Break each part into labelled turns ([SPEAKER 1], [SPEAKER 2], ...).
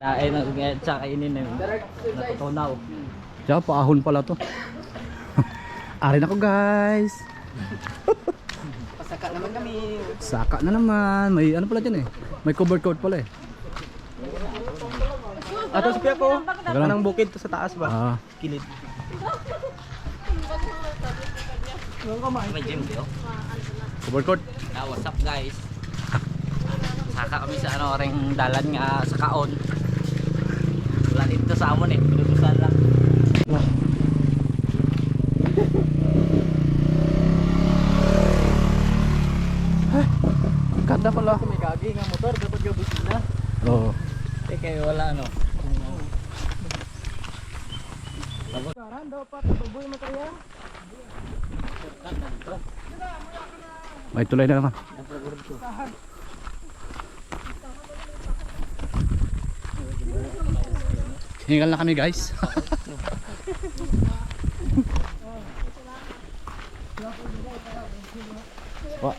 [SPEAKER 1] Ay, tsaka kainin na natutunaw.
[SPEAKER 2] Tsaka paahon pala to. Arin ako guys.
[SPEAKER 1] Pasaka naman kami.
[SPEAKER 2] Saka na naman. May ano pala dyan eh. May cover coat pala eh.
[SPEAKER 1] Ato sa ko.
[SPEAKER 2] Teka lang.
[SPEAKER 1] Anong bukid to sa taas ba? Kilid. May gym kayo?
[SPEAKER 2] Cover coat.
[SPEAKER 1] What's up guys? Saka kami sa ano ring dalan nga sa kaon. Wala dito sa amon eh. Pinutusan lang.
[SPEAKER 2] Ganda pala.
[SPEAKER 1] May gagi nga motor dapat gabusin na.
[SPEAKER 2] Oo.
[SPEAKER 1] Kaya wala ano.
[SPEAKER 3] Karan dapat tuboy mo kaya.
[SPEAKER 2] May tulay na naman. Hingal na kami guys. Wah.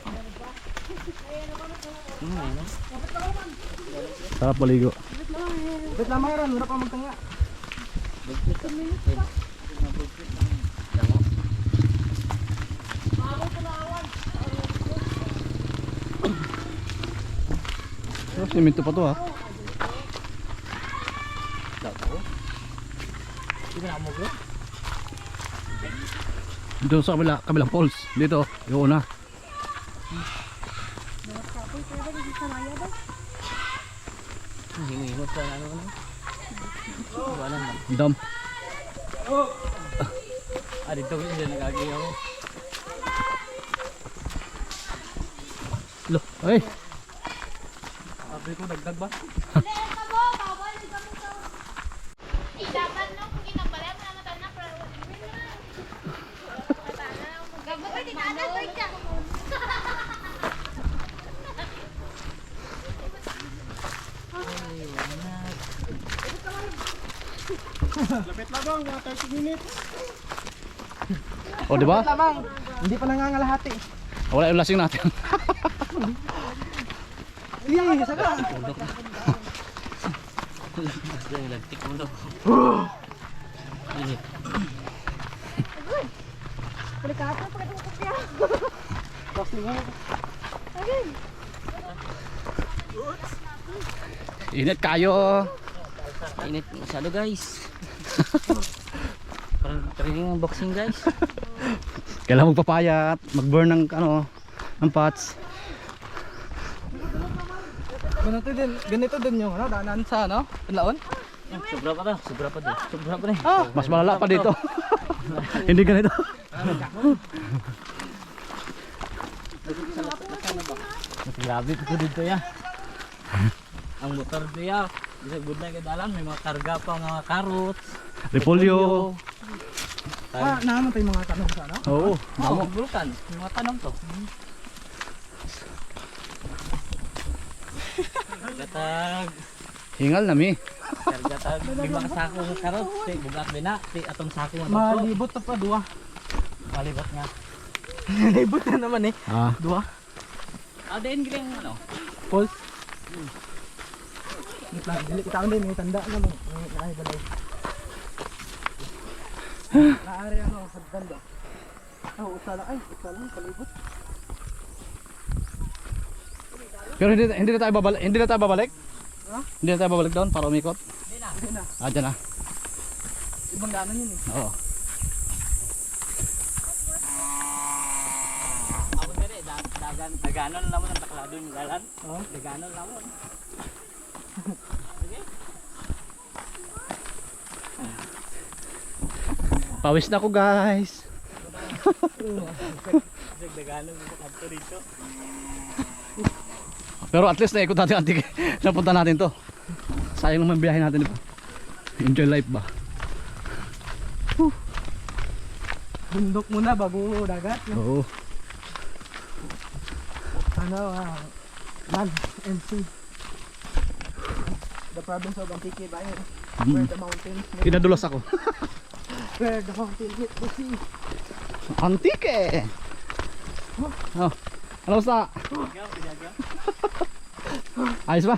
[SPEAKER 2] Sarap maligo.
[SPEAKER 3] Wait lang mayroon, wala pa magtanga.
[SPEAKER 2] Oh, simento pa to ha. Dito sa kabilang poles. Dito, yung una.
[SPEAKER 1] Hingi-hingot sa ano na. Wala na.
[SPEAKER 2] Dam.
[SPEAKER 1] Dito ko siya nagagi ako.
[SPEAKER 2] Lo, ay.
[SPEAKER 1] Sabi ko dagdag ba?
[SPEAKER 4] Dapat nung ginabalat na mata na pero gagawin din ada to ika.
[SPEAKER 3] Lapit labang, mga 30 minutes.
[SPEAKER 2] O, di ba?
[SPEAKER 3] Labang, hindi pa nangangalahati.
[SPEAKER 2] Wala yung lasing natin.
[SPEAKER 3] Iya, saka.
[SPEAKER 1] Yung lagtik mo daw.
[SPEAKER 4] Balik ka pa pag kopya.
[SPEAKER 2] Init kayo.
[SPEAKER 1] Init masyado guys. Parang training ng boxing guys.
[SPEAKER 2] Kailangan magpapayat, mag-burn ng ano, ng pots.
[SPEAKER 3] Ganito din yung ano, daanan sa ano, Pinlaon.
[SPEAKER 1] Sobra pa daw. Sobra pa daw. Sobra pa rin.
[SPEAKER 2] Mas malala pa dito. Hindi ganito.
[SPEAKER 1] Grabe ito dito ya. Ang motor dito ya. Bisa good na dalan may mga karga pa mga carrots.
[SPEAKER 2] Repolyo.
[SPEAKER 3] Naman tayo mga tanong sa ano.
[SPEAKER 2] Oo.
[SPEAKER 1] Damo bulkan. Yung mga tanong to. Kargatag.
[SPEAKER 2] Hingal na mi.
[SPEAKER 1] Kargatag. Lima ka sako ng carrots. Ti bugat bina. Ti atong sako ng to.
[SPEAKER 3] Malibot na pa, dua.
[SPEAKER 1] Malibot nga.
[SPEAKER 3] Malibot na naman eh. Dua.
[SPEAKER 1] Din giling ano.
[SPEAKER 3] Pulse. Dili kita din, may tanda na mo. May balay. Naari ano, sagdan ba? Usala. Ay, usala, palibot.
[SPEAKER 2] Pero hindi na tayo babalik. Hindi na tayo babalik.
[SPEAKER 3] Ha?
[SPEAKER 2] Hindi na tayo babalik doon para umikot.
[SPEAKER 3] Hindi na.
[SPEAKER 2] Dyan na.
[SPEAKER 3] Ibang daanan yun eh.
[SPEAKER 2] Oo.
[SPEAKER 1] Ako dire daganon lamon ang taklado yung dalan.
[SPEAKER 3] Oh.
[SPEAKER 1] Daganon lamon.
[SPEAKER 2] Pawis na ako guys.
[SPEAKER 1] Daganon mo kanto dito.
[SPEAKER 2] Pero at least naikot natin antik. Napunta natin to. Sayang naman biyahe natin diba? Enjoy life ba?
[SPEAKER 3] Bundok muna bago dagat.
[SPEAKER 2] Oo.
[SPEAKER 3] Ano, land and sea. The province of Antique Bayan. Where the mountains meet.
[SPEAKER 2] Pinadulas ako.
[SPEAKER 3] Where the mountains meet the sea.
[SPEAKER 2] Antike. Oh. Ano sa? Ayos ba?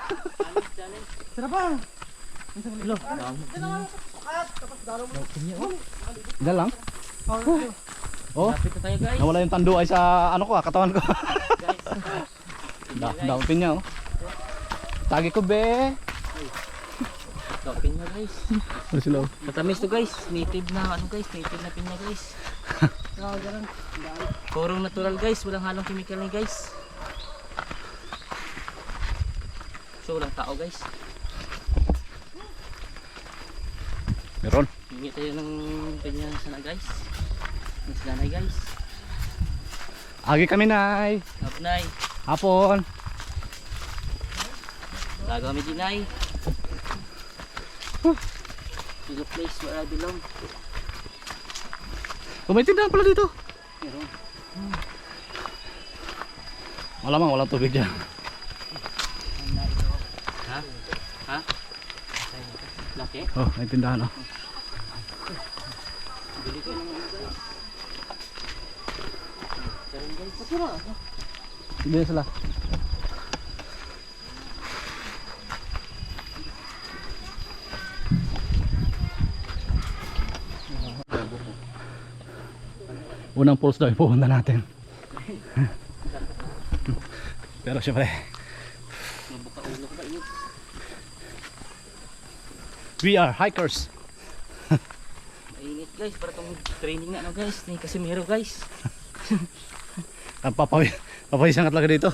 [SPEAKER 3] Sarap ba?
[SPEAKER 1] Hello.
[SPEAKER 2] Diyan lang. Oh,
[SPEAKER 1] Lapit na tayo guys.
[SPEAKER 2] nawala yung tando ay sa ano ko, katawan ko.
[SPEAKER 1] Guys.
[SPEAKER 2] Dami pinya oh. Tagi ko be.
[SPEAKER 1] Daw pinya guys.
[SPEAKER 2] Ano sila oh?
[SPEAKER 1] Matamis to guys. Native na ano guys. Native na pinya guys. Purong natural guys. Walang halong chemical ni guys. So walang tao guys.
[SPEAKER 2] Meron.
[SPEAKER 1] Hingi tayo ng pinya sana guys. Mas ganay guys.
[SPEAKER 2] Agi kami nay.
[SPEAKER 1] Hapnay.
[SPEAKER 2] Hapon.
[SPEAKER 1] Tago kami dinay. To the place where I belong.
[SPEAKER 2] May tindahan pala dito.
[SPEAKER 1] Meron.
[SPEAKER 2] Malamang walang tubig dyan.
[SPEAKER 1] Ha? Ha? Laki?
[SPEAKER 2] Oh, may tindahan oh.
[SPEAKER 1] Bili ko ng ano guys. Meron guys.
[SPEAKER 2] Hindi sila. Unang pulse daw yung pupunta natin. Pero syempre,
[SPEAKER 1] Mabuka ulo ko ba yun?
[SPEAKER 2] we are hikers.
[SPEAKER 1] Mainit guys. Para tong training na ano guys. Ni Casimiro guys.
[SPEAKER 2] Ang papawisan ka talaga dito.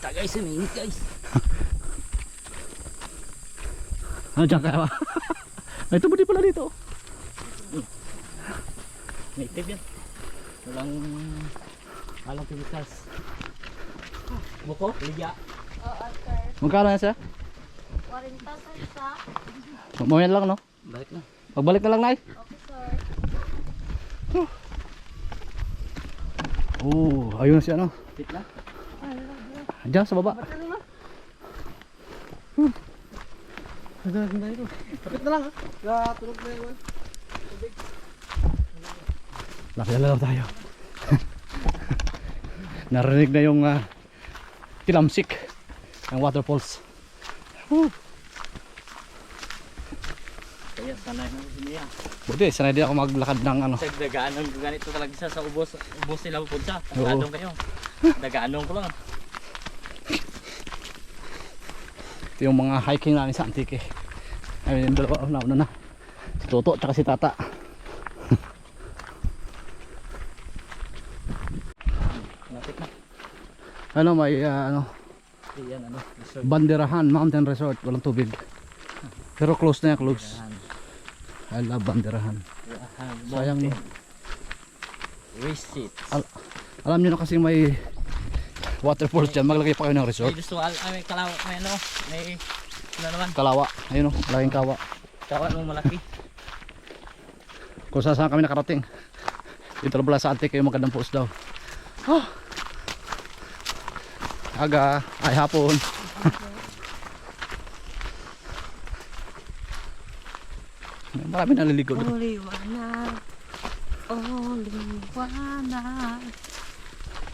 [SPEAKER 1] Ta guys. Mainit guys.
[SPEAKER 2] Ano dyan kaya ba? May tubodi pala dito.
[SPEAKER 1] Native yan. Walang chemicals. Buko? Liya.
[SPEAKER 4] Oo, sir.
[SPEAKER 2] Magkano yan siya?
[SPEAKER 4] 40,000 sa.
[SPEAKER 2] Mamaya lang no?
[SPEAKER 1] Balik na.
[SPEAKER 2] Magbalik na lang nay.
[SPEAKER 4] Okay, sir.
[SPEAKER 2] Oh, ayun na siya no.
[SPEAKER 1] Fit na.
[SPEAKER 2] Diyan sa baba.
[SPEAKER 3] Kapit na lang ha. Tulog na yun.
[SPEAKER 2] Nakilala lang tayo. Narinig na yung kilamsik ng waterfalls.
[SPEAKER 1] Kaya sanay na si Mia.
[SPEAKER 2] Buti, sanay din ako maglakad ng ano.
[SPEAKER 1] Sa dagaanong ganito talaga siya sa ubos. Ubos sila pupunta.
[SPEAKER 2] Oo.
[SPEAKER 1] Tagadong kayo. Dagaanong ko lang.
[SPEAKER 2] Ito yung mga hiking namin sa Antique. Ayun yung dalawa, nauna na. Si Toto at si Tata.
[SPEAKER 1] Napit na.
[SPEAKER 2] Ano, may ano,
[SPEAKER 1] Iyan ano. Resort.
[SPEAKER 2] Banderahan Mountain Resort. Walang tubig. Pero close na yan, close.
[SPEAKER 1] Dagahan.
[SPEAKER 2] I love Banderahan.
[SPEAKER 1] Dagahan.
[SPEAKER 2] Sayang no.
[SPEAKER 1] Visit.
[SPEAKER 2] Alam nyo na kasi may waterfalls dyan. Maglagay pa kayo ng
[SPEAKER 1] Ay,
[SPEAKER 2] resort.
[SPEAKER 1] gusto may kalawa. May ano. May ano naman.
[SPEAKER 2] Kalawa. Ayun o, malaking kawa.
[SPEAKER 1] Kawa nung malaki.
[SPEAKER 2] Kung saan kami nakarating. Dito na pala sa Antique yung magandang falls daw. Oh. Aga, ay hapon. Marami naliligo doon.
[SPEAKER 1] Liwanag. Liwanag.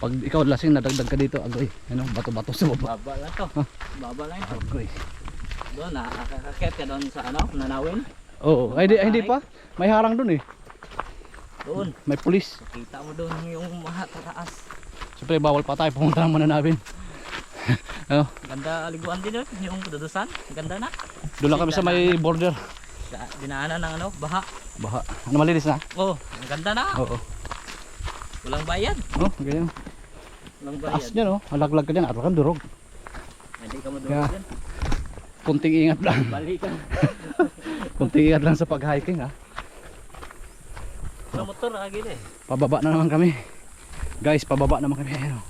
[SPEAKER 2] Pag ikaw lasing nadagdag ka dito, agoy. Ano, bato-bato sa baba.
[SPEAKER 1] Baba lang to. Baba lang ito.
[SPEAKER 2] Agoy.
[SPEAKER 1] Doon, nakakakit ka doon sa ano, nanawin.
[SPEAKER 2] Oo, ay hindi pa. May harang doon eh.
[SPEAKER 1] Doon.
[SPEAKER 2] May pulis.
[SPEAKER 1] Kita mo doon yung mga tataas.
[SPEAKER 2] Siyempre bawal pa tayo pumunta ng mananabin. Ano,
[SPEAKER 1] Ganda liguan din doon, yung dudusan. Ganda na.
[SPEAKER 2] doon lang kami sa may border.
[SPEAKER 1] Dinaanan ng ano, baha.
[SPEAKER 2] Baha. Ano, malinis na?
[SPEAKER 1] Oh, ang ganda na.
[SPEAKER 2] Oo.
[SPEAKER 1] Walang bayad.
[SPEAKER 2] Oh, ganyan.
[SPEAKER 1] Walang
[SPEAKER 2] Taas
[SPEAKER 1] bayad.
[SPEAKER 2] dyan oh. Halaglag ka dyan. Araw kang durog.
[SPEAKER 1] Hindi ka madurog
[SPEAKER 2] Kaya-
[SPEAKER 1] yan.
[SPEAKER 2] Kunting ingat lang.
[SPEAKER 1] Balikan.
[SPEAKER 2] Kunting ingat lang sa pag-hiking ha.
[SPEAKER 1] Sa motor, agil eh.
[SPEAKER 2] Pababa na naman kami. Guys, pababa naman kami. Ano.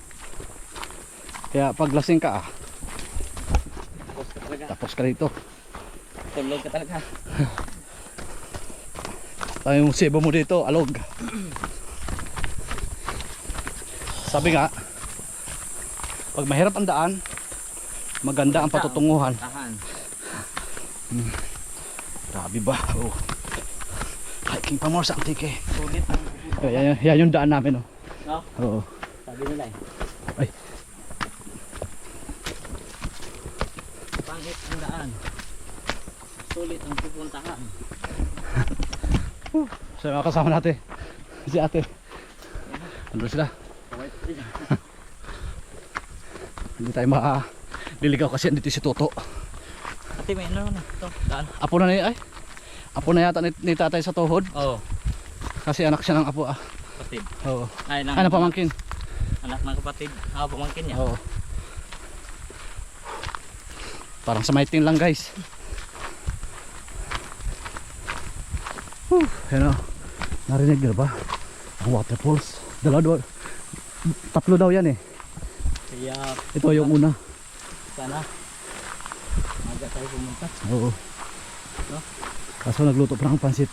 [SPEAKER 2] Kaya pag lasing ka
[SPEAKER 1] Tapos ka talaga.
[SPEAKER 2] tapos ka dito.
[SPEAKER 1] Tulog ka talaga.
[SPEAKER 2] Tayo yung sebo mo dito, alog. Sabi nga, pag mahirap ang daan, maganda ang patutunguhan.
[SPEAKER 1] Tahan.
[SPEAKER 2] Grabe ba? Oh. Hiking pa more sa Antique.
[SPEAKER 1] Sulit ang
[SPEAKER 2] Yan yung daan namin oh.
[SPEAKER 1] no?
[SPEAKER 2] Oo.
[SPEAKER 1] Sabi nila eh.
[SPEAKER 2] Ay.
[SPEAKER 1] Pangit ang daan. Sulit ang pupuntahan.
[SPEAKER 2] So mga kasama natin. Si ate. Andun sila. Hindi tayo makaliligaw kasi andito si Toto.
[SPEAKER 1] Ate, may ano na ito. Daan.
[SPEAKER 2] Apo na niya ay. Apo na yata ni tatay sa tuhod.
[SPEAKER 1] Oo.
[SPEAKER 2] Kasi anak siya ng apo ah.
[SPEAKER 1] Kapatid.
[SPEAKER 2] Oo.
[SPEAKER 1] Ay,
[SPEAKER 2] Ano pamangkin?
[SPEAKER 1] Anak ng kapatid. Pamangkin niya.
[SPEAKER 2] Oo. Parang sa maiting lang guys. Yan o. Narinig nyo ba? Ang waterfalls. Tatlo daw yan eh.
[SPEAKER 1] Kaya
[SPEAKER 2] Ito yung una.
[SPEAKER 1] sana maga tayo pumunta.
[SPEAKER 2] Oo.
[SPEAKER 1] No?
[SPEAKER 2] Kaso nagluto pa ng pansit.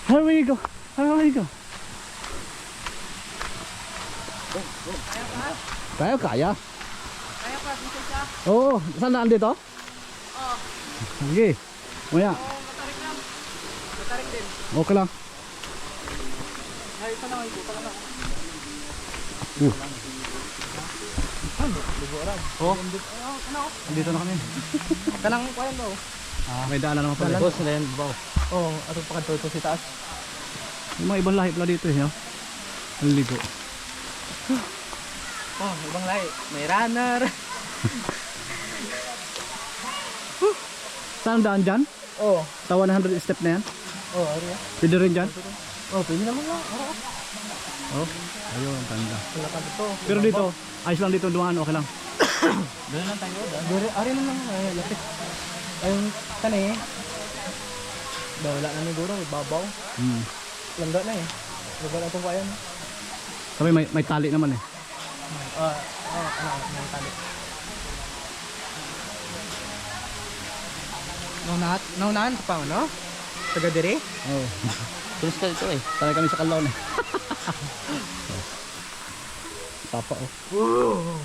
[SPEAKER 2] Here we go. Here we go. Kaya.
[SPEAKER 3] Kaya pa, dito siya.
[SPEAKER 2] Oo. Saan naan dito?
[SPEAKER 3] Oo.
[SPEAKER 2] Sige. Maya.
[SPEAKER 3] Oo, matarik lang. Matarik din.
[SPEAKER 2] Okay lang.
[SPEAKER 3] Ay, ito lang, ito lang.
[SPEAKER 2] Oh.
[SPEAKER 3] Ano?
[SPEAKER 2] Dito na kami.
[SPEAKER 3] Kanang kuya mo.
[SPEAKER 2] May daanan naman pala.
[SPEAKER 1] Boss, na yan, baw.
[SPEAKER 3] Oo, ano pa kanto ito si taas.
[SPEAKER 2] Yung mga ibang lahi pala dito eh. No? Ang ligo.
[SPEAKER 3] Oh, ibang lahi. May runner.
[SPEAKER 2] Saan ang daan dyan?
[SPEAKER 3] Oo.
[SPEAKER 2] Sa 100 step na yan?
[SPEAKER 3] Oo, ano yan?
[SPEAKER 2] Pwede rin dyan?
[SPEAKER 3] Oo, pwede naman lang. Oo.
[SPEAKER 2] Oh. Ayun, tanda.
[SPEAKER 3] Wala ka dito.
[SPEAKER 2] Pero dito, ayos lang dito dumaan, okay lang.
[SPEAKER 1] Doon lang tayo.
[SPEAKER 3] Ari na lang. Ay, lapit. Ayun, kani. Wala na siguro. Babaw. Langga na eh. Langga na itong kaya mo.
[SPEAKER 2] Sabi may tali naman eh.
[SPEAKER 3] May tali. Naunahan ka pa, ano? Taga dire?
[SPEAKER 2] Oo. Oh.
[SPEAKER 1] Tulis ka dito eh.
[SPEAKER 2] Tali kami sa Kalaw na eh. Papa oh.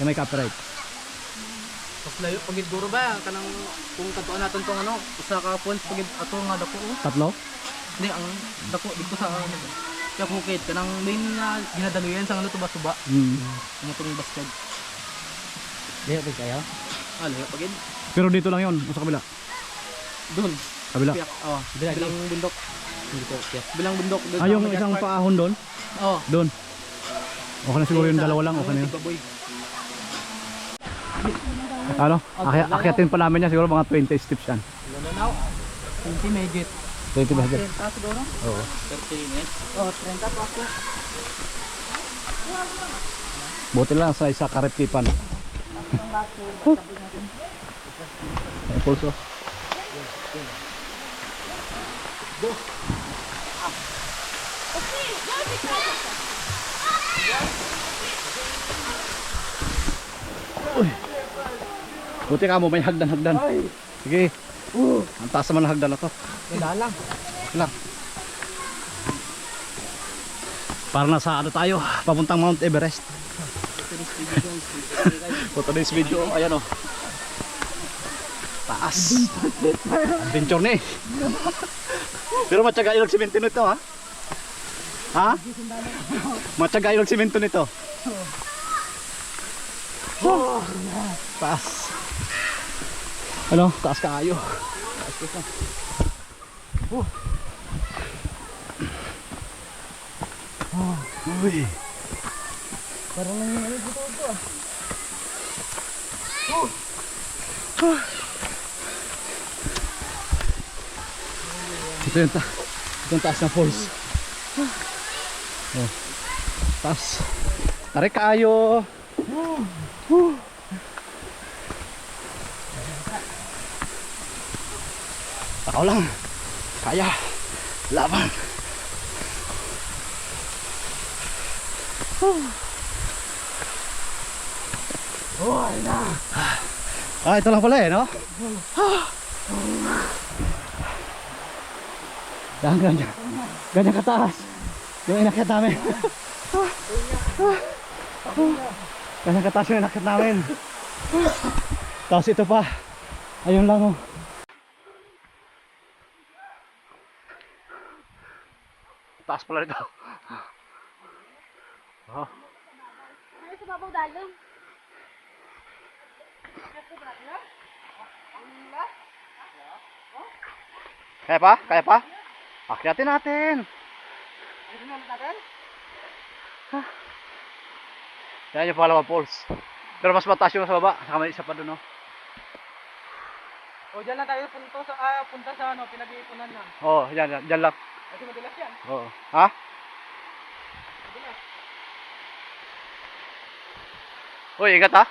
[SPEAKER 2] Yung may copyright.
[SPEAKER 3] Mas layo pagid duro ba kanang kung katuan natin tong ano usa ka falls pagid ato nga dako oh.
[SPEAKER 2] Tatlo?
[SPEAKER 3] Hindi ang dako dito sa ano ba. Kaya bukid kanang main na ginadaluyan sa ano tuba-tuba. Ano tong baskad.
[SPEAKER 1] Dito ba kayo?
[SPEAKER 3] Layo pagid.
[SPEAKER 2] Pero dito lang yun, sa kabila.
[SPEAKER 3] Doon.
[SPEAKER 2] Kabila.
[SPEAKER 3] Piyak. Oh, bilang bundok.
[SPEAKER 1] Dito, piyak.
[SPEAKER 3] Bilang bundok doon.
[SPEAKER 2] Ah, yung isang paahon doon?
[SPEAKER 3] Oh.
[SPEAKER 2] Doon. Okay na siguro yung dalawa lang, okay na yun.
[SPEAKER 3] Baboy.
[SPEAKER 2] Ano? Akyatin pa namin yan, siguro mga 20 steps yan.
[SPEAKER 3] Lananaw. 20 medyo.
[SPEAKER 2] 20 ba?
[SPEAKER 3] 30 siguro?
[SPEAKER 2] Oo.
[SPEAKER 1] 30 minutes.
[SPEAKER 3] Oh, 30 pa ako.
[SPEAKER 2] Buti lang sa isa karetipan. Ay, pulso. Uy. Buti ka mo may hagdan-hagdan. Sige. Ang taas naman ng hagdan na to.
[SPEAKER 3] Wala lang.
[SPEAKER 2] Lang. Para nasa ano tayo, papuntang Mount Everest. For today's video, ayan o. Taas. Adventure na eh. Pero matyaga ilog simento nito ha. Ha? Matyaga ilog simento nito. Taas. Ano? Taas kaayo. Taas ka. Uy.
[SPEAKER 3] Parang nangyayari dito ito ah.
[SPEAKER 2] Ito yung taas ng falls. Oh. Taas. Tarik kaayo. Takaw lang. Kaya. Laban. Ah, ito lang pala eh, no? Yan, ganyan. Ganyan kataas. Yung inakyat namin. Ganyan kataas yung inakyat namin. Tapos ito pa. Ayun lang oh. taas pala ito. Oh.
[SPEAKER 4] Ano sa babaw dalong?
[SPEAKER 2] Kaya pa? Kaya pa? Akyatin natin. Yan yung pangalawang falls. Pero mas mataas yung sa baba. Saka may isa pa doon, no?
[SPEAKER 3] O dyan lang tayo punta sa ano, pinag-iipunan na.
[SPEAKER 2] Oo, dyan lang.
[SPEAKER 3] Kasi madalas yan.
[SPEAKER 2] Oo. Ha? Uy, ingat ha.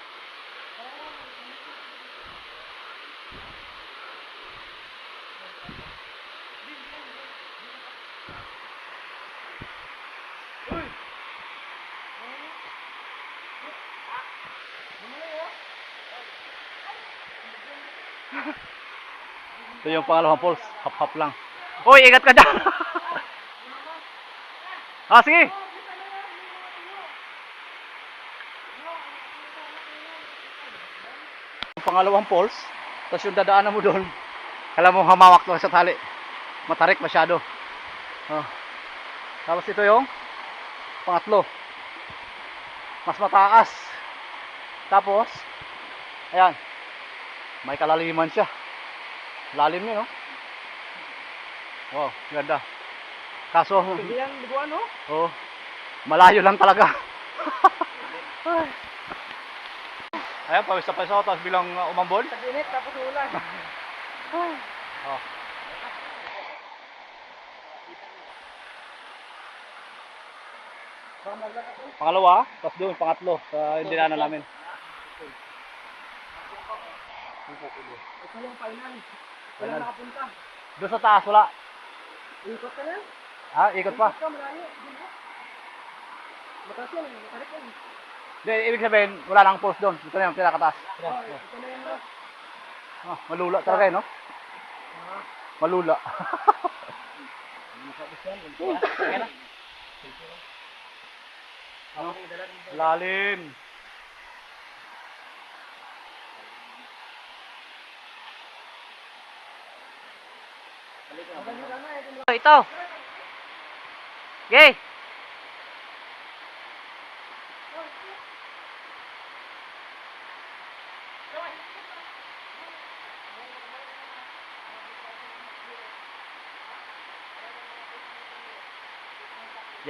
[SPEAKER 2] Ito yung pangalawang falls. Hap-hap lang. Uy, ingat ka dyan. Ah, sige. Yung pangalawang falls. Tapos yung dadaanan mo doon. Alam mo, hamawak lang sa tali. Matarik masyado. Oh. Tapos ito yung pangatlo. Mas mataas. Tapos, ayan. May kalaliman siya. Lalim yun, no? Wow, ganda. Kaso,
[SPEAKER 3] Hindi yan liguan, no?
[SPEAKER 2] oh, malayo lang talaga. Ayan, pawis na pawis ako, tapos bilang umambon.
[SPEAKER 3] Tag-init, tapos ulan.
[SPEAKER 2] Oh. Pangalawa, tapos doon, pangatlo, sa hindi na namin.
[SPEAKER 3] Ito yung final. Wala nakapunta.
[SPEAKER 2] Doon sa taas, wala.
[SPEAKER 3] Ikot ka na.
[SPEAKER 2] Ha, ikot pa.
[SPEAKER 3] Ikot ka, malayo. Mataas yan, matarik yan.
[SPEAKER 2] Hindi, ibig sabihin, wala nang post doon. Ito na yung pinakataas.
[SPEAKER 3] Ito na yan, no?
[SPEAKER 2] Ah, malula talaga eh, no? Malula. Lalim.
[SPEAKER 1] Ito. Gay.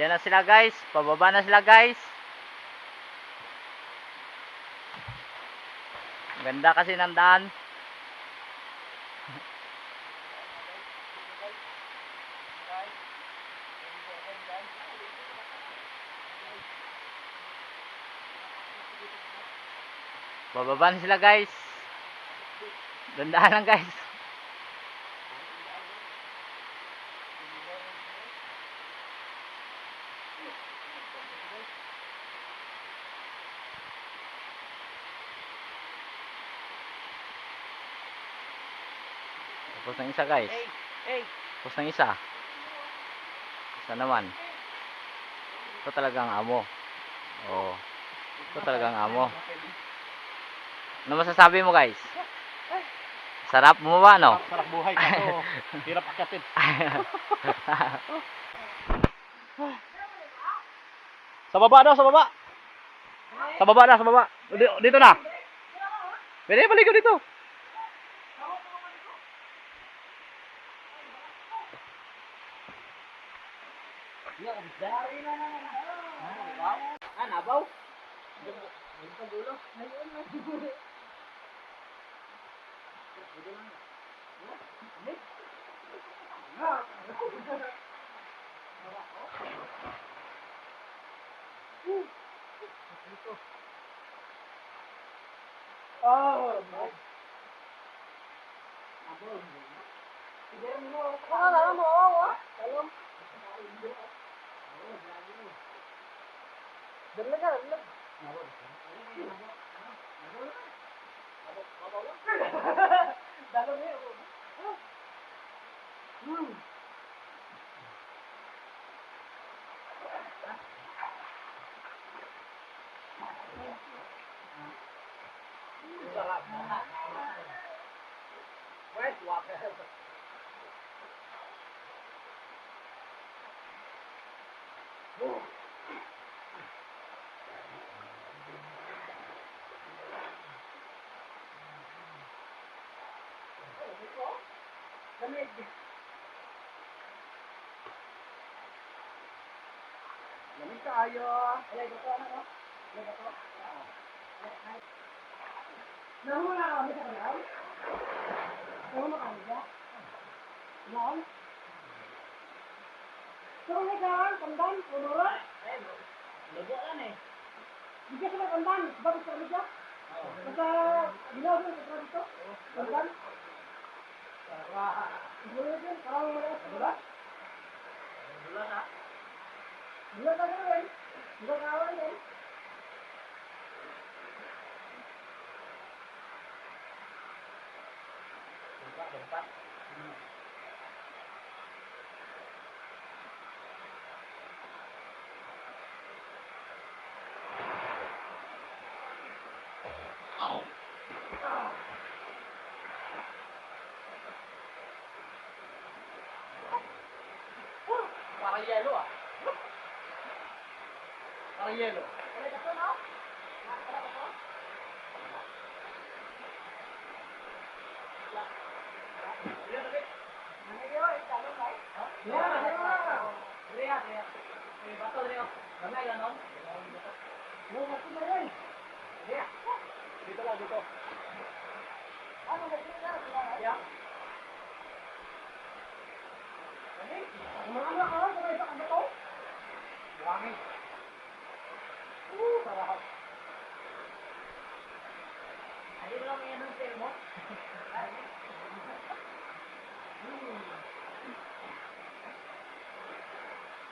[SPEAKER 1] Diyan na sila guys. Pababa na sila guys. Ganda kasi ng daan. Bababa na sila guys. Dandaan lang guys. Tapos ng isa guys. Tapos ng isa. Isa naman. Ito talagang amo. Oh. Ito talagang amo. Ano masasabi mo guys? Sarap bumaba, no?
[SPEAKER 2] Sarap buhay kaso hirap akyatin. Sa baba daw, sa baba. Sa baba na, sa baba. Dito na. Pwede balik dito.
[SPEAKER 3] Nabaw?
[SPEAKER 2] Lamig tayo. Alay, dito ano? Nahula ka kami sa kalaw? Nahula ka kami ba? Noon? Turun ka, pandan, turun?
[SPEAKER 1] Lugo lang eh.
[SPEAKER 2] Hindi ka na pandan, bagus ka siya? Basta, ginawa ko sa dito? Pandan? Bulan din, parang malakas ka ba?
[SPEAKER 1] Bulan na.
[SPEAKER 2] Bulan ka rin. Bulan ka rin.
[SPEAKER 1] Gempa.
[SPEAKER 2] Parang yelo ah. Parang yelo. Dito lang, dito. Ano ba dito na? Yeah. Ano ka? Ano ba ito? Buwangin. Sarap.
[SPEAKER 1] Ay, mo lang yan ang sale mo.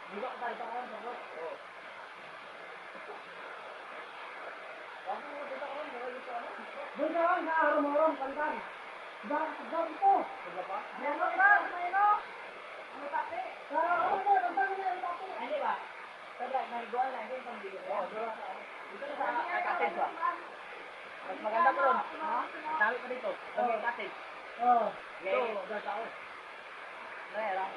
[SPEAKER 2] Dito ka tayo sa kawan. Oo. Doon ka lang sa araw-araw, pandan. Doon ito. Diba pa? Meron ka, mayroon. Ano tapi? Sa araw-araw, pandan na yung tapi.
[SPEAKER 1] Ay, di ba? Sabay, nag-goal na yun pang bigyan.
[SPEAKER 2] Oo, doon ka.
[SPEAKER 1] Dito na sa cottage ba? Mas maganda po ron. Dami pa dito. Kami cottage.
[SPEAKER 2] Oo.
[SPEAKER 1] Okay.
[SPEAKER 2] Ito, doon sa ako.
[SPEAKER 1] Kaya lang.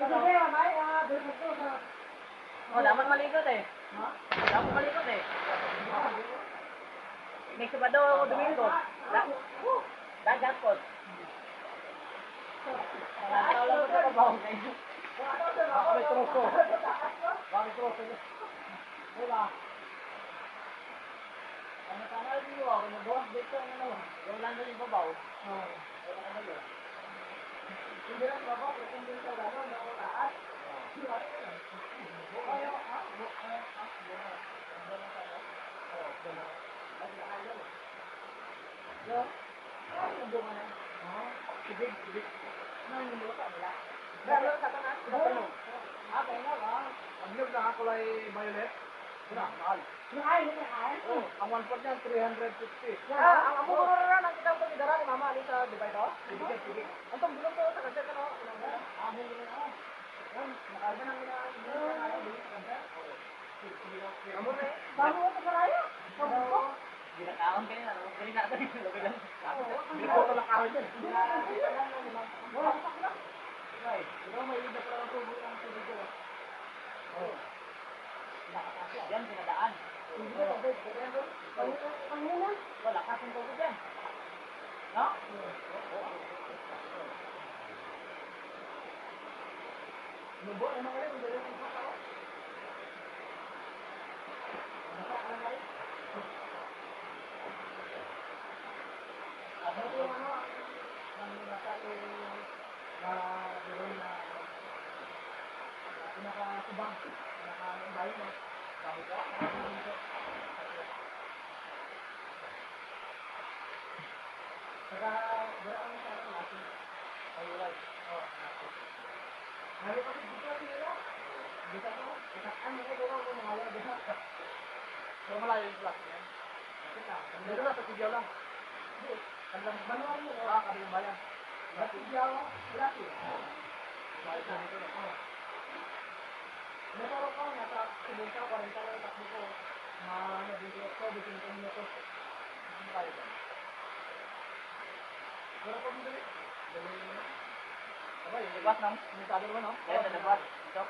[SPEAKER 2] Kasi kaya, may, doon ito sa...
[SPEAKER 1] Oh, dapat malikot eh.
[SPEAKER 2] Ha?
[SPEAKER 1] Dapat malikot eh. May Sabado ako Domingo. Dagat po. Tao lang ko sa babaw.
[SPEAKER 2] May troso. Bakit troso?
[SPEAKER 1] Diba? Ano ka na rin mo? Kung nagawa dito ang ano. Yung lang doon yung babaw. Wala ka na yun.
[SPEAKER 2] Hindi lang baba, pero hindi sa gano'n, nakataas. Ang na kulay violet. Mahal. Oh, ang 1 pot niyan, 350. Ang amo ko rin ang kitang pagidara ni Mama Ali sa Dubai to. Sige. Antong bulong ko sa kasi kano. Amo ko na. Yan, nakaga nang ina. Amo na. Bago ko sa raya. Bago ko.
[SPEAKER 1] Ginakaon kayo na. Galing natin. Labi lang.
[SPEAKER 2] Hindi ko to nakahon yan.
[SPEAKER 1] Right. Ito may ida pala ang tubo ang tubig ko.
[SPEAKER 2] Oh.
[SPEAKER 1] Yan, pinadaan. Wala kasing tubig yan. No?
[SPEAKER 2] Nubo na mga ulit, dali ang tao. Ano yung ano? Ang nasa yung na pinaka-subang, pinaka-bayo mo. Bago ka? Saka, wala ang sa akin natin. Ayulay. Oo, natin. Ngayon kasi dito sila. Dito ko. Ano ko gawin mo mga wala dito. So malayo yung class niya. Kita. Dito na sa Tijaw lang. Hindi. Kanilang manual mo. Kabilang bayan. Sa Tijaw, Lati. Bayan sa dito. Motor ko, nasa 50, 40 lang takbo ko. Mga 28 ko, 25 minutos. Ano kayo ba? Wala ko mo dali. Dali mo na. Yung labas ng limitado naman, no? Kaya sa labas. Ito.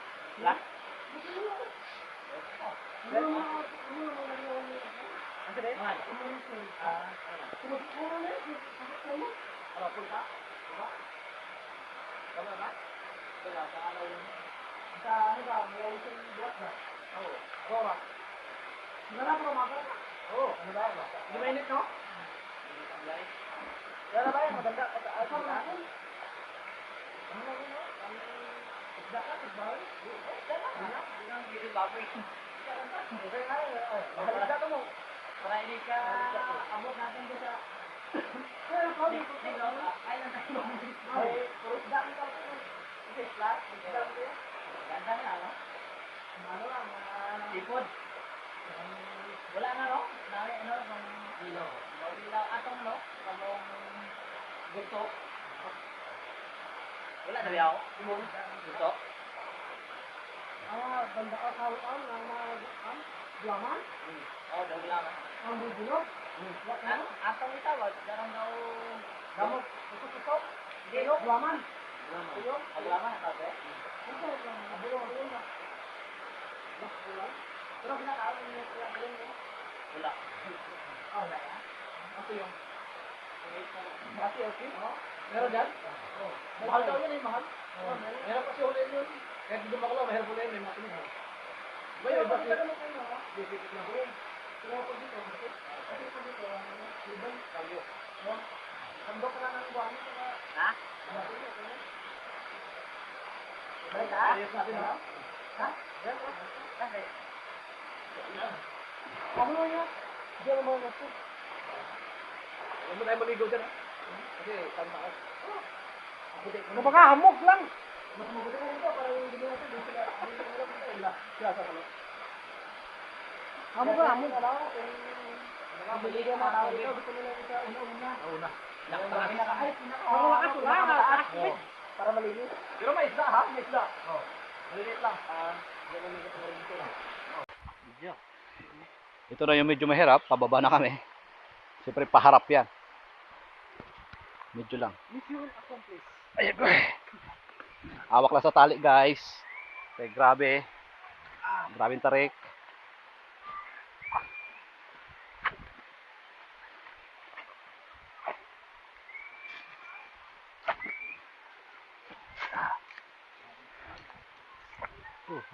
[SPEAKER 2] Wala? Ano din? Ano, punta? Diba? Tama ba? Wala, sa ano yun? Sa ano ba? May isang buwan ba? Oo. Rora. Wala pa umaga? Oo. Ano ba? Hindi ba init, no? Wala ba yan? Maganda. Asa mo natin? Ano na yun, no? Isda ka? Isbawi? Isda ka? Hindi na. Hindi na baboy. Okay nga yun. Mahal isda ka mo. Para hindi ka abot natin doon sa... Ay, lang tayo. Puro isda ka ito. Kasi flat. Isda ka ito. Ganda na, no? Ano lang, ipod. Wala na, no? Nari, ano, pang ilo. Ilaw, atong, no? Pagong gusto. Wala na biyaw. Gusto. Banda ka tawag na mga blaman? Oo, daw blaman. Ang bubulog? Atong itawag, darang daw... Gamot. Ito. Hindi, no? Blaman. Blaman, sabi? Ito, blaman. Abulong na. Pero pinakaon niyo sila doon, no? Wala. Wala ya? Ito yung... Okay. Meron dyan? Mahal daw yun, mahal. Meron kasi ulit yun. Kahit hindi makalaw, mahal ulit yun, may makinig. Ba yun, ba yun? Dipikit lang ko yun. Pero ako dito, kasi ako dito, ibang kayo. Sandok na ng buwan ito na... Ha? Baik, ha? Ayos natin, ha? Ha? Yan, ha? Bakit? Ano mo yan? Diyan mo mga ito. Huwag mo tayo maligo dyan, ha? Kasi, tanda ka. Ano ba ka? Hamog lang! Mas mabuti ka rito para yung ginawa natin. Hindi sila, sila sa pala. Hamog lang, hamog. Maligo na tao dito. Gusto nila sa una-una. Una. Pinaka-ayos. Para malinis. Pero may isda, ha? May isda. Malinis lang. Ito na yung medyo mahirap. Pababa na kami. Siyempre, paharap yan. Medyo lang. Mission accomplished. Ayan ko. Awak lang sa tali, guys. Okay, grabe. Grabing tarik.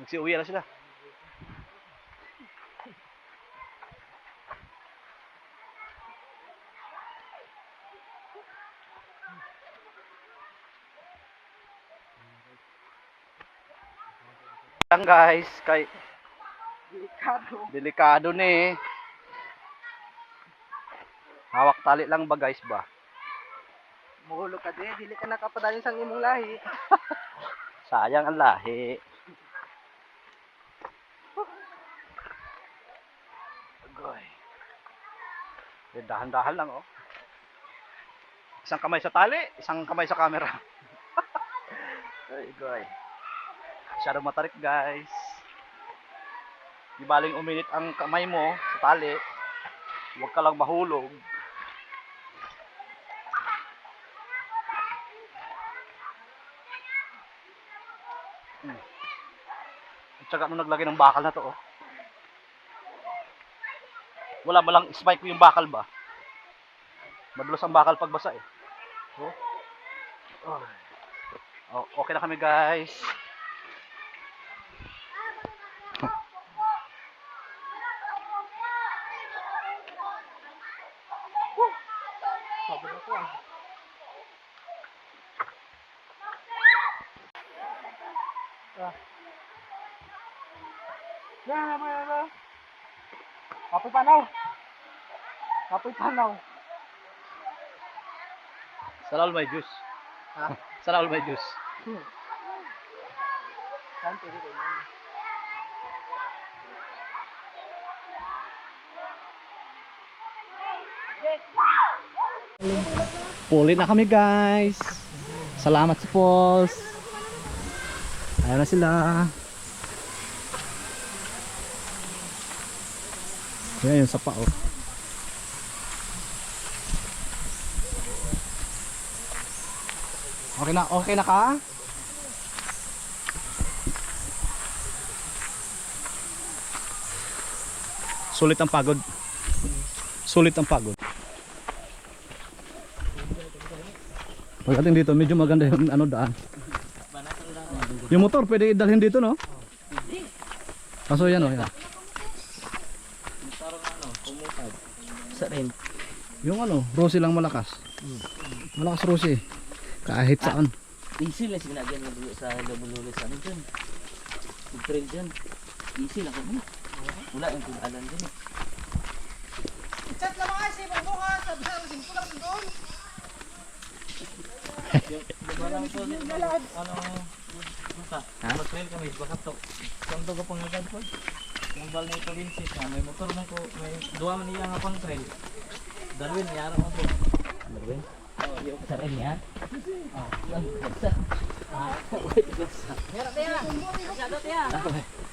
[SPEAKER 2] Nagsiuwi na sila. Lang guys, kay delikado ni. Hawak tali lang ba guys ba?
[SPEAKER 3] Mahulog ka din, dili ka nakapadalin sa imong lahi.
[SPEAKER 2] Sayang ang lahi. Agoy. Dahan-dahan lang oh. Isang kamay sa tali, isang kamay sa camera. Ay, goy. Masyadong matarik guys. Di baling uminit ang kamay mo sa tali. Huwag ka lang mahulog. At saka nung naglagay ng bakal na to oh. Wala mo lang spike yung bakal ba? Madulas ang bakal pagbasa eh. Oh, okay na kami guys.
[SPEAKER 3] Kapoy panaw. Kapoy panaw.
[SPEAKER 2] Sana all my juice.
[SPEAKER 3] Ha?
[SPEAKER 2] Sana all my juice.
[SPEAKER 3] Saan pwede ko yun?
[SPEAKER 2] Puli na kami guys. Salamat sa Falls. Ayan na sila. Ayan yung sapa oh. Okay na ka? Sulit ang pagod. Sulit ang pagod. Pagdating dito, medyo maganda yung ano daan. Yung motor pwede idalhin dito, no? Kaso yan, oh, yan.
[SPEAKER 1] Sa rin.
[SPEAKER 2] Yung ano, Rosie lang malakas. Malakas Rosie. Kahit saan.
[SPEAKER 1] Easy lang sinagyan mo dulu sa Lubululis. Ano dyan? Trail dyan. Easy lang kami. Wala yung pinaalan dyan.
[SPEAKER 3] Chat lang mga kasi, magbukas. Sabi na, simple lang doon.
[SPEAKER 1] Ha?
[SPEAKER 3] Mag-trail kami, baka to. Kung to ka pang agad po. Yung bal na ito linsis na, may motor man ko, may duwa man niya nga pang trail. Darwin, yara mo po.
[SPEAKER 1] Darwin?
[SPEAKER 3] Oo, yung
[SPEAKER 1] Sa rin yan?
[SPEAKER 3] Meron tayo. Masyado tayo.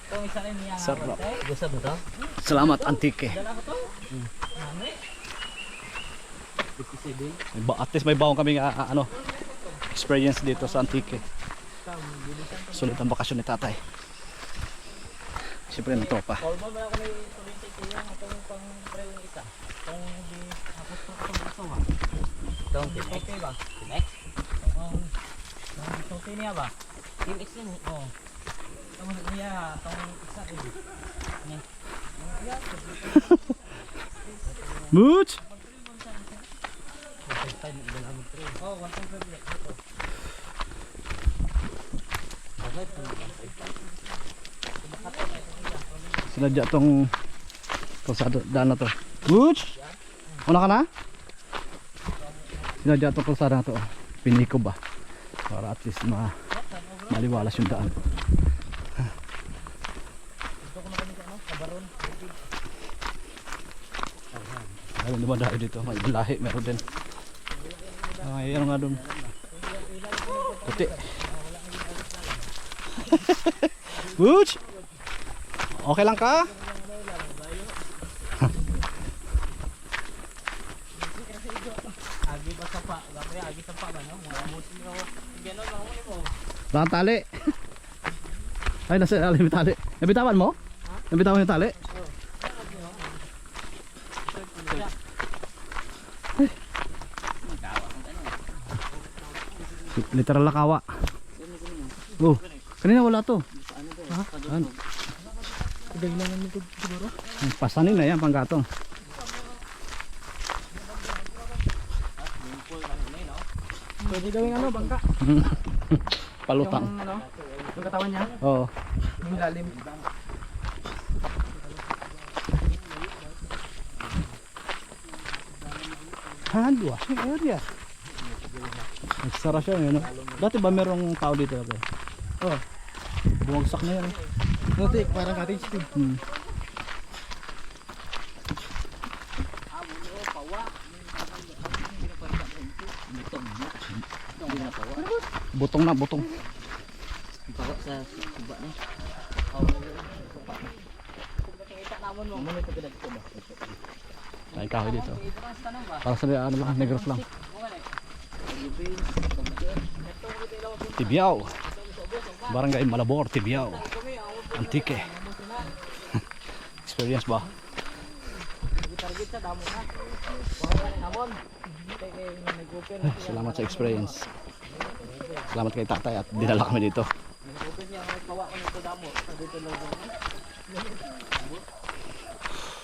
[SPEAKER 3] Itong isa rin niya nga.
[SPEAKER 2] Sarap.
[SPEAKER 1] Gusto mo to?
[SPEAKER 2] Salamat, Antique.
[SPEAKER 3] Dala ko to. Mami.
[SPEAKER 1] 57.
[SPEAKER 2] At least may baong kami ano, experience dito sa Antique. Sulit ang bakasyon ni tatay. Siyempre ng tropa.
[SPEAKER 3] Kolmo mo ako may tulintik niya. Itong pang trail ng isa. Itong di hapos ko itong gusto ha.
[SPEAKER 1] Itong
[SPEAKER 3] Okay ba?
[SPEAKER 1] Tinex?
[SPEAKER 3] Itong okay niya ba?
[SPEAKER 1] Tinex yan eh.
[SPEAKER 3] Oo. Itong niya, itong isa rin.
[SPEAKER 2] Mooch!
[SPEAKER 3] Oo, 1.5 ulit. Ito.
[SPEAKER 2] Sinadya tong kalsada daan na to. Mooch! Una ka na? Sinadya tong kalsada na to. Piniko ba? Para at least maliwalas yung daan. Ayun naman dahil dito. May lahi. Meron din. Ay, ano nga doon? Puti. Mooch! Okay lang ka?
[SPEAKER 3] Agi ba sa pa? Gapay agi sa pa ba no? Mga musin mo. Ganon lang mo.
[SPEAKER 2] Wala kang tali. Ay, nasa alim yung tali. Nabitawan mo? Nabitawan yung tali? Ay. Literal na kawa. Oh, kanina wala to. Ha? Ano?
[SPEAKER 3] Kailangan mo siguro.
[SPEAKER 2] Pasanin na yan, panggatong.
[SPEAKER 3] Pwede gawing ano, bangka.
[SPEAKER 2] Palutang.
[SPEAKER 3] Yung ano, yung katawan niya,
[SPEAKER 2] Oo.
[SPEAKER 3] yung lalim.
[SPEAKER 2] Hand washing area. Nagsara siya yun. Dati ba merong tao dito? Oh. Bumagsak na yan.
[SPEAKER 3] Dati, parang cottage din.
[SPEAKER 2] Butong na, butong.
[SPEAKER 1] Bawa sa suba na.
[SPEAKER 2] Ay, kahoy dito. Para sa ano lang, negros lang. Tibiao. Barangay Malabor, Tibiao. Antique. Experience ba? Salamat sa experience. Salamat kay tatay at dinala kami dito.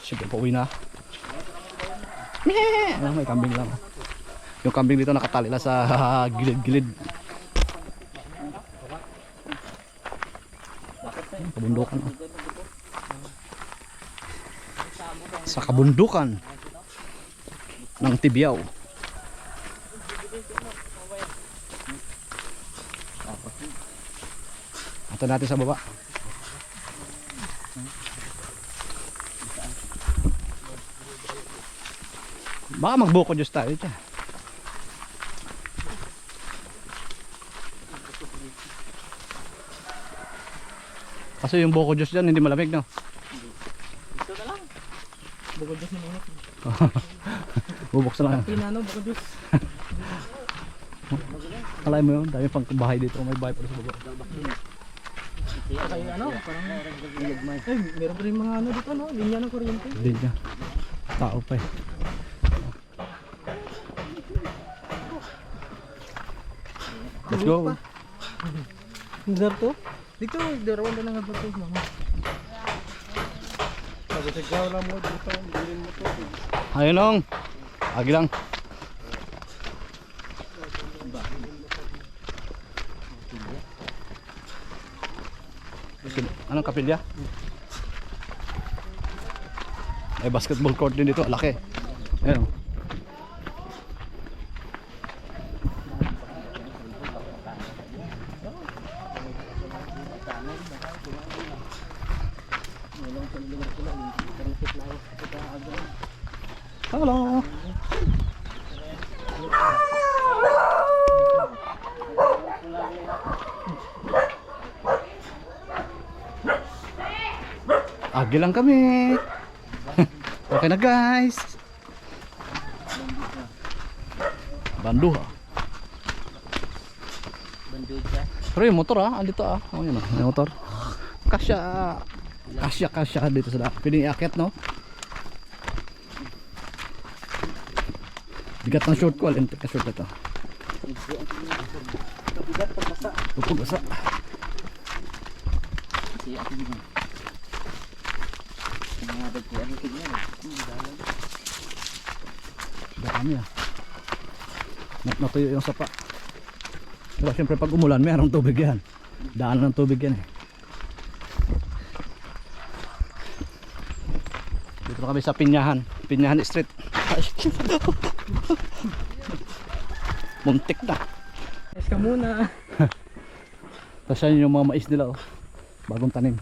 [SPEAKER 2] Siyempre pauwi na. Ah, may kambing lang. Yung kambing dito nakatali lang sa gilid-gilid. Kabundukan. Oh. Sa kabundukan ng Tibiao. Ato natin sa baba. Baka magbukod just tayo dyan. Kasi yung bukod just dyan hindi malamig, no?
[SPEAKER 3] Ito na lang. Bukod Diyos na init.
[SPEAKER 2] Bubuksan lang.
[SPEAKER 3] Pinano, bukod Diyos.
[SPEAKER 2] Kalay mo yun, dami pang bahay dito. May bahay pa sa baba.
[SPEAKER 3] Kaya ano, parang meron pa rin mga ano dito, no? Linya ng kuryente.
[SPEAKER 2] Hindi niya. Tao pa eh. Let's go.
[SPEAKER 3] Dar to? Dito, darawan na nga ba ito, mama? Sabi sa gaw lang mo dito, bilhin mo to.
[SPEAKER 2] Ayun nung. Agi lang. Anong kapilya? May basketball court din dito, laki. Ayun. Hello. Agi lang kami. Okay na guys. Bandu ha. Pero yung motor ha, andito ha. Oh yun ha, yung motor. Kasya dito sa pwedeng iakyat no. Bigat ng short ko, alin ka short ito. Pupug basa. Dami ah. Natuyo yung sapa. Pero siyempre pag umulan mayroong tubig yan. Daanan ng tubig yan eh. Dito kami sa Pinyahan Street. Muntik na.
[SPEAKER 3] Yes ka muna.
[SPEAKER 2] Tapos yan yung mga mais nila oh. Bagong tanim.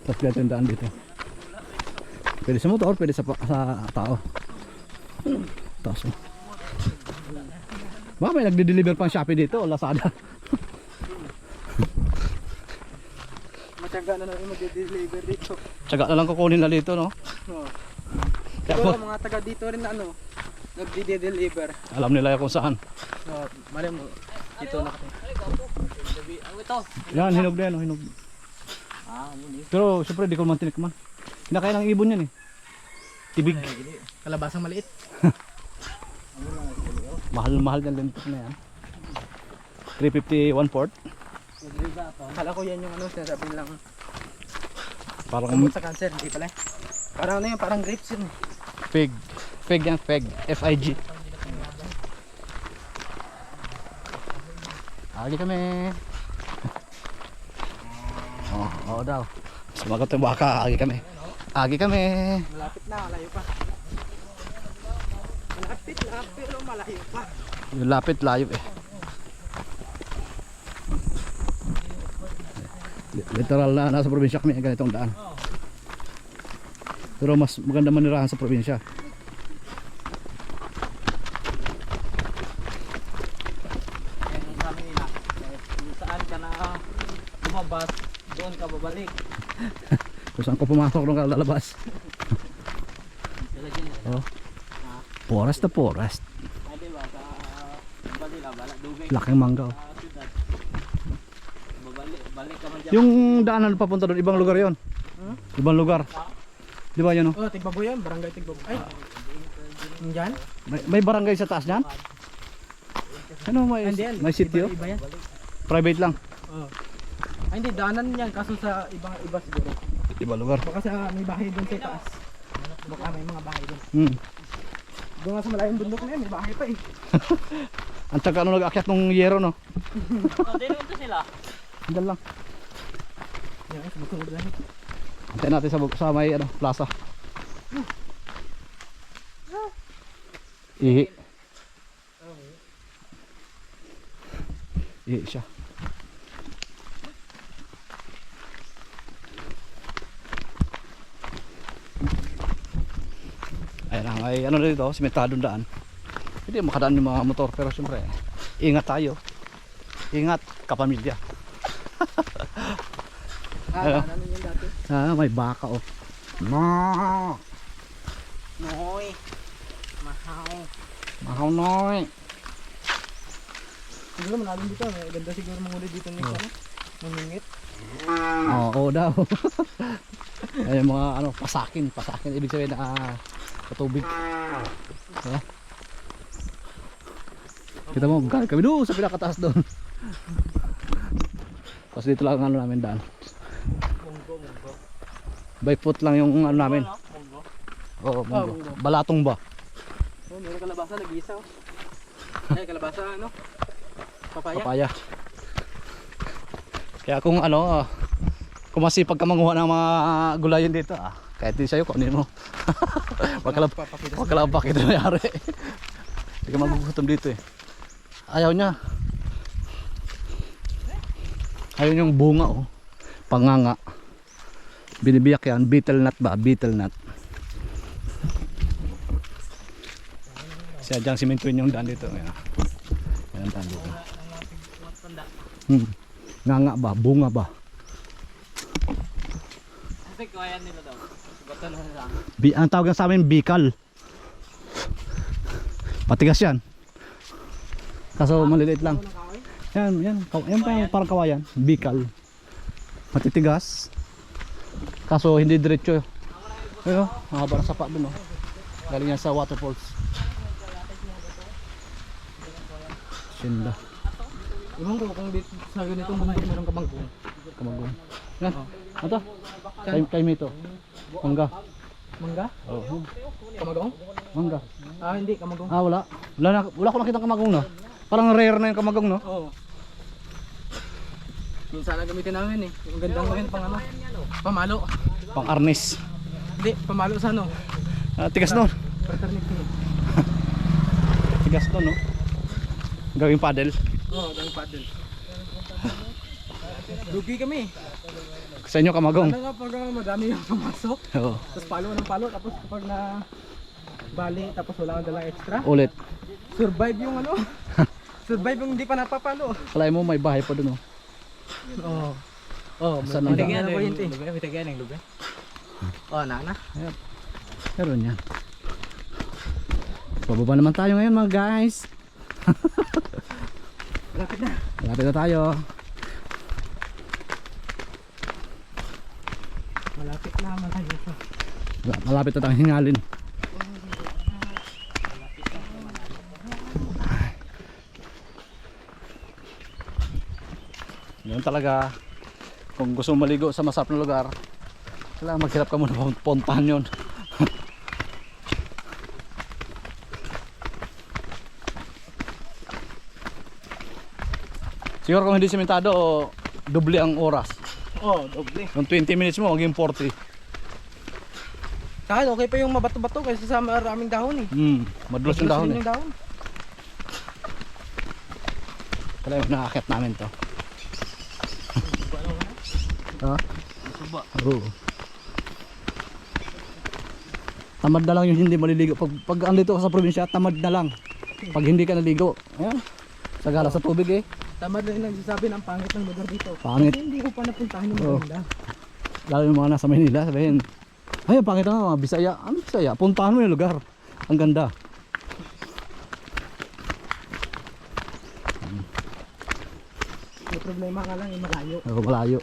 [SPEAKER 2] Tapos ganito yung daan dito. Pwede sa motor, pwede sa tao. Tapos oh. Baka may nagde-deliver pang Shopee dito o Lazada.
[SPEAKER 3] Matyaga na namin mag-deliver dito.
[SPEAKER 2] Tsaga na lang kukunin na dito no. Kaya
[SPEAKER 3] Pero
[SPEAKER 2] po,
[SPEAKER 3] mga taga dito rin na ano, nag-deliver.
[SPEAKER 2] alam nila kung saan.
[SPEAKER 3] So, mali mo, dito na kami.
[SPEAKER 2] Yan, hinog na yan oh, hinog. Pero syempre di ko man tinikman. Kinakain ng ibon yan eh. Tibig.
[SPEAKER 3] Kalabasang maliit.
[SPEAKER 2] Mahal ng lentik na yan. 350 1/4.
[SPEAKER 3] Akala ko yan yung ano, sinasabi lang
[SPEAKER 2] Parang
[SPEAKER 3] gamot sa cancer, hindi pala. Parang ano yun, parang grapes yun.
[SPEAKER 2] fig. Fig yan, fig. F-I-G. Agi kami. Oo daw. Sumagot yung baka, agi kami. Agi kami.
[SPEAKER 3] Malapit na, malayo pa. Malapit, pero malayo pa.
[SPEAKER 2] Yung lapit, layo eh. Literal na nasa probinsya kami, ganitong daan. Pero mas maganda manirahan sa probinsya.
[SPEAKER 3] Yan yung sabi nila, kung saan ka na lumabas, doon ka babalik.
[SPEAKER 2] Kung saan ko pumasok nung lalabas. Oh. Forest na forest.
[SPEAKER 3] Ay diba, sa Balila, Dugay,
[SPEAKER 2] Laking mangga oh.
[SPEAKER 3] sa syudad. Balik ka man dyan.
[SPEAKER 2] Yung daanan papunta doon, ibang lugar yon. Ibang lugar. Di ba yun oh?
[SPEAKER 3] Oh, Tigbaboy yan, barangay Tigbaboy. Ay, dyan?
[SPEAKER 2] May barangay sa taas niyan? Ano
[SPEAKER 3] Hindi yan.
[SPEAKER 2] may city oh?
[SPEAKER 3] Iba yan.
[SPEAKER 2] Private lang.
[SPEAKER 3] Oh. Ay, hindi, daanan yan, kaso sa iba siguro.
[SPEAKER 2] Ibang lugar.
[SPEAKER 3] Baka sa may bahay doon sa taas. Baka may mga bahay doon. Doon nga sa malayong bundok na yan, may bahay pa eh.
[SPEAKER 2] Ang taga ano nag-akyat ng yero no?
[SPEAKER 3] Dito sila.
[SPEAKER 2] Andyan lang.
[SPEAKER 3] Yan, sumusunod lang.
[SPEAKER 2] Antayin natin sa may ano, plaza. Ihi. Ihi siya. Ayan na, may ano na dito, simentadong daan. Hindi makadaan yung mga motor, pero syempre, ingat tayo. Ingat, kapamilya. Ano?
[SPEAKER 3] Daanan yun dati.
[SPEAKER 2] Ah, may baka oh. No.
[SPEAKER 3] Noy.
[SPEAKER 2] Mahaw noy.
[SPEAKER 3] Siguro malalim dito. May ganda siguro manguli dito ni ano. Mamingit.
[SPEAKER 2] Oo daw. Ay mga ano, pasakin ibig sabihin na patubig. Diba? Kita mo, galing kami doon sa pinakataas doon. Tapos dito lang ang ano namin daan.
[SPEAKER 3] Munggo.
[SPEAKER 2] By foot lang yung ano namin.
[SPEAKER 3] Munggo.
[SPEAKER 2] Oo, munggo.
[SPEAKER 3] munggo.
[SPEAKER 2] Balatong ba?
[SPEAKER 3] Oh, meron kalabasa, nag-isa. Ay, kalabasa, ano? Papaya.
[SPEAKER 2] Papaya. Kaya kung ano, kung masipag ka manguha ng mga gulayan dito, kahit din sa'yo, kunin mo. Wag ka lang bakit nangyari. Hindi ka magugutom dito eh. Ayaw niya. Ayaw yung bunga oh. Panganga. Binibiyak yan. Beetle nut ba? Beetle nut. Siya dyan simentuin yung daan dito. Ayan. Ayan daan dito. Nganga ba? Bunga ba?
[SPEAKER 3] Kasi kaya nila daw. Batan na sa
[SPEAKER 2] Ang tawag sa amin bikal. Patigas yan. Kaso maliliit lang. Yan pa yung parang kawayan. Bikal. Matitigas. Kaso hindi diretso. Ayun, mahaba ng sapa dun oh. Galing yan sa waterfalls. Sinda.
[SPEAKER 3] Ibang ko kung dito sa ganitong bundok meron kamangkong.
[SPEAKER 2] Kamagong. Yan. Ano to? Kay Mito. Mangga.
[SPEAKER 3] Mangga?
[SPEAKER 2] Oh.
[SPEAKER 3] Kamagong?
[SPEAKER 2] Mangga.
[SPEAKER 3] Ah, hindi, kamagong.
[SPEAKER 2] Wala. Wala ko nakita kamagong no. Parang rare na yung kamagong no.
[SPEAKER 3] Oo. Minsan na gamitin namin eh. Yung gandang gawin pang ano. Pamalo.
[SPEAKER 2] Pang arnis.
[SPEAKER 3] Hindi, pamalo sa ano.
[SPEAKER 2] Tigas nun.
[SPEAKER 3] Paternity.
[SPEAKER 2] Tigas nun no. Gawing paddle.
[SPEAKER 3] Oo, gawing paddle. Lugi kami.
[SPEAKER 2] Sa inyo kamagong.
[SPEAKER 3] Ano nga pag madami yung pumasok.
[SPEAKER 2] Oo.
[SPEAKER 3] Tapos palo ng palo. Tapos kapag na bali tapos wala kang dalang extra.
[SPEAKER 2] Ulit.
[SPEAKER 3] Survive yung ano. Survive yung hindi pa napapalo.
[SPEAKER 2] Kalay mo may bahay pa dun oh.
[SPEAKER 3] Oo. Oh,
[SPEAKER 2] Saan ang
[SPEAKER 3] may
[SPEAKER 2] daan?
[SPEAKER 3] lubi. May tagayan ng lubi. Oh, na.
[SPEAKER 2] Meron yan. Pababa naman tayo ngayon mga guys.
[SPEAKER 3] Lapit na.
[SPEAKER 2] Malapit na tayo.
[SPEAKER 3] Malapit na, malayo pa.
[SPEAKER 2] Malapit na tayong hingalin. Yun talaga. Kung gusto mong maligo sa masarap na lugar, kailangan maghirap ka muna puntahan yun. Siguro kung hindi simentado, doble ang oras.
[SPEAKER 3] Oh, doble.
[SPEAKER 2] Kung 20 minutes mo, maging 40.
[SPEAKER 3] Kahit okay pa yung mabato-bato kaysa sa maraming dahon eh.
[SPEAKER 2] Madulas yung dahon eh.
[SPEAKER 3] Yung dahon.
[SPEAKER 2] Kaya yung nakakit namin to. Ha?
[SPEAKER 3] Suba.
[SPEAKER 2] Oo. Tamad na lang yung hindi maliligo. Pag andito ka sa probinsya, tamad na lang. Pag hindi ka naligo, ayan, sagala sa tubig eh.
[SPEAKER 3] Tamad na rin nagsasabi ng pangit ng lugar dito.
[SPEAKER 2] Pangit.
[SPEAKER 3] Kasi hindi ko pa napuntahan yung
[SPEAKER 2] Oo.
[SPEAKER 3] maganda.
[SPEAKER 2] Lalo yung mga nasa Maynila, sabihin, ay, pangit na mga Bisaya. Ano Bisaya? Puntahan mo yung lugar. Ang ganda.
[SPEAKER 3] May problema nga lang, malayo.
[SPEAKER 2] Malayo.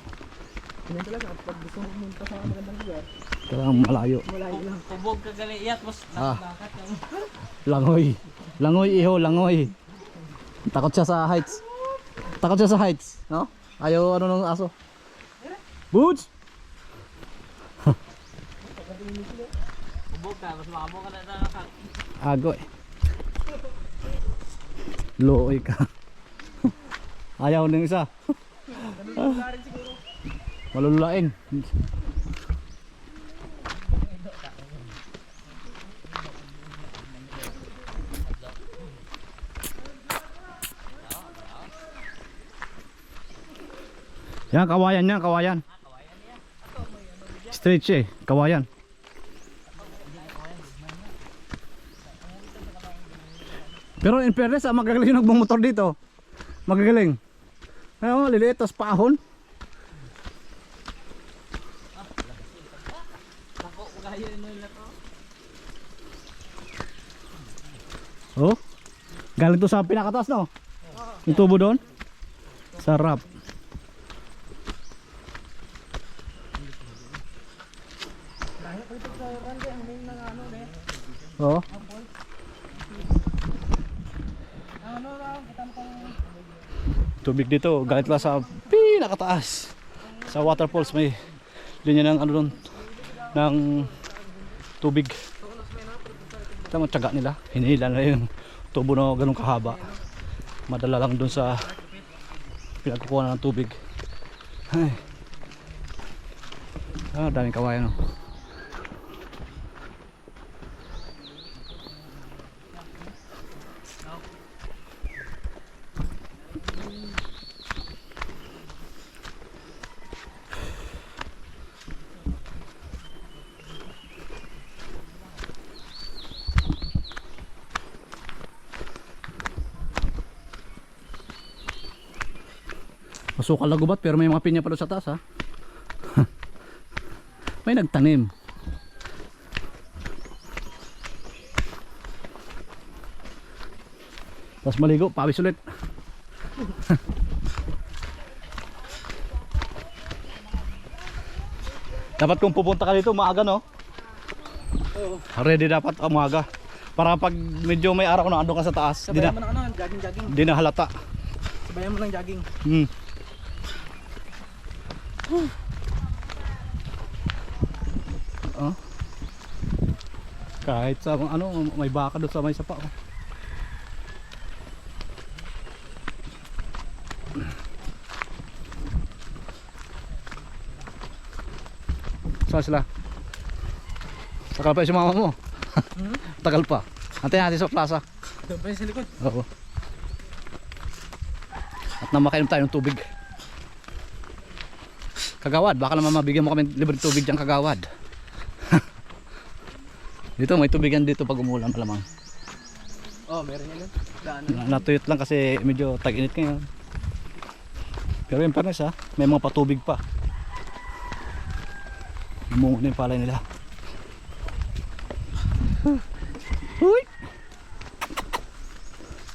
[SPEAKER 3] Ganyan talaga, pag gusto mo pumunta sa magandang lugar,
[SPEAKER 2] Kailangan malayo.
[SPEAKER 3] malayo lang.
[SPEAKER 1] Kubog ka gali iyat, mas
[SPEAKER 2] Ah. Langoy. Langoy, iho, langoy. Takot siya sa heights. Takot siya sa heights. No? Ayaw ano ng aso. Boots!
[SPEAKER 1] kubog ka, mas makabog ka na nakat.
[SPEAKER 2] Ago eh. Looy ka. Ayaw ng isa. Malululain. Yan, kawayan yan, kawayan. Stretch eh, kawayan. Pero in fairness, magagaling yung nagmumotor dito. Magagaling. Ano, liliit, tas paahon. Oh. Galing to sa pinakataas, no? Yung tubo doon. Sarap. Oh. Tubig dito, galit lang sa pinakataas. Sa waterfalls may linya ng ano doon ng tubig. Ito ang tiyaga nila. Hinihila na yung tubo na ganun kahaba. Madala lang doon sa pinagkukuha ng tubig. Ay. Ah, daming kawayan, no? Masukal na gubat pero may mga pinya pa doon sa taas, ha. May nagtanim. Tapos maligo, pawis ulit. Dapat kung pupunta ka dito maaga, no? Ready dapat umaga. Para pag medyo may araw na ando ka sa taas, di
[SPEAKER 3] Sabayan
[SPEAKER 2] na,
[SPEAKER 3] mo ng ano, jogging.
[SPEAKER 2] di na halata.
[SPEAKER 3] Sabayan mo ng jogging.
[SPEAKER 2] Hmm. Oh. Kahit sa ano, may baka doon sa may sapa, oh. Saan sila? Tagal pa yung sumama mo. Tagal pa. Antayin natin sa plaza.
[SPEAKER 3] Doon pa yung sa likod.
[SPEAKER 2] Oo. At namakainom tayo ng tubig. Kagawad, baka naman mabigyan mo kami libreng tubig dyan, Kagawad. Dito may tubigan dito pag umulan malamang.
[SPEAKER 3] Oh, meron yan. Daan.
[SPEAKER 2] Natuyot lang kasi medyo tag-init ngayon. Pero yung fairness, ha, may mga patubig pa. Lumungo na yung palay nila. Uy!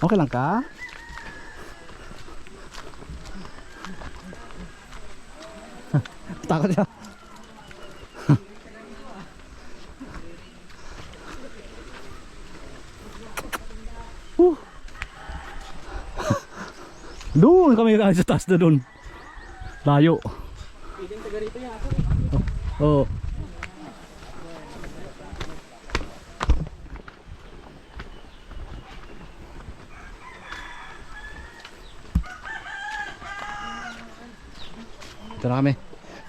[SPEAKER 2] Okay lang ka? Takot siya. Doon kami sa taas na doon. Layo.
[SPEAKER 3] Piling taga rito yan.
[SPEAKER 2] Oo. Ito na kami.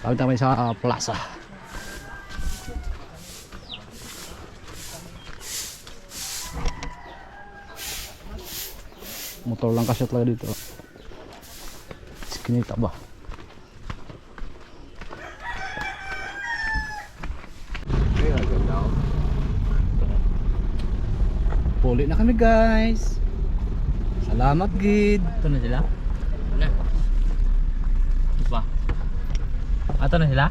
[SPEAKER 2] Kami kami sa plaza. Motor lang kasi talaga dito. Kinita ba? Puli na kami, guys. Salamat, gid.
[SPEAKER 1] Ito na sila? Ano? Ito pa? Ito na sila?